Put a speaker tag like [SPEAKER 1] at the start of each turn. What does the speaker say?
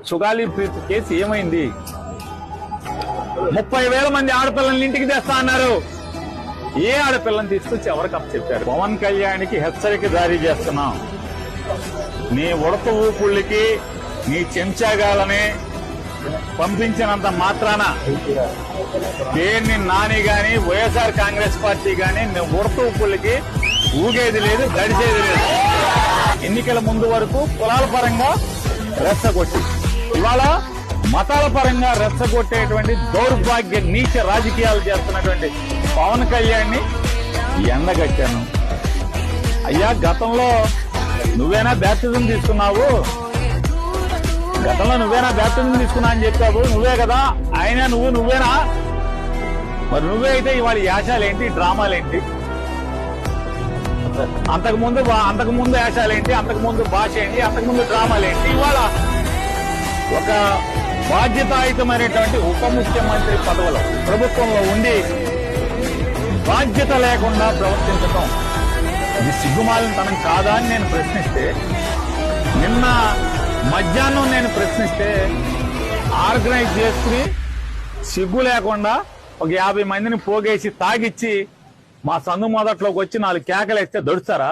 [SPEAKER 1] సుగాలి ప్రీతి case ఏమైంది? 30,000 మంది ఆడపిల్లల్ని ఇంటికి తెస్తా అన్నారు. ఏ ఆడపిల్లని తీసుకొచ్చి ఎవరికి అప్పు చెప్పారు? పవన్ కళ్యాణ్కి హెచ్చరిక జారీ చేస్తున్నాం. నీ ఉడత ఊపుళ్ళకి నీ చెంచాగాలని పంపించినంత మాత్రాన దేన్ని నాని గాని వైఎస్ఆర్ కాంగ్రెస్ పార్టీ గాని ఉడత ఊపుళ్ళకి ఊగేది లేదు, గడిచేది లేదు. ఎన్నికల ముందు వరకు కులాల పరంగా రెచ్చగొట్టి ఇవాళ మతాల పరంగా రెచ్చగొట్టేటువంటి దౌర్భాగ్య నీచ రాజకీయాలు చేస్తున్నటువంటి పవన్ కళ్యాణ్ని ఎండగట్టాను. అయ్యా, గతంలో నువ్వేనా బ్యాప్టిజం తీసుకున్నావు? గతంలో నువ్వేనా బ్యాప్టిజం తీసుకున్నా అని చెప్పావు. నువ్వే కదా ఆయన, నువ్వేనా? మరి నువ్వే అయితే ఇవాళ యాశాలేంటి, డ్రామాలేంటి? అంతకుముందు యాశాలేంటి, అంతకుముందు భాష ఏంటి, అంతకుముందు డ్రామాలేంటి? ఇవాళ ఒక బాధ్యతాయుతమైనటువంటి ఉప ముఖ్యమంత్రి పదవులు ప్రభుత్వంలో ఉండి బాధ్యత లేకుండా ప్రవర్తించడం ఇది సిగ్గుమాలిన తనం కాదా అని నేను ప్రశ్నిస్తే, నిన్న మధ్యాహ్నం నేను ప్రశ్నిస్తే ఆర్గనైజ్ చేసుకుని సిగ్గు లేకుండా ఒక 50 మందిని పోగేసి తాగిచ్చి మా సందు మొదట్లోకి వచ్చి 4 కేకలేస్తే దొడుస్తారా?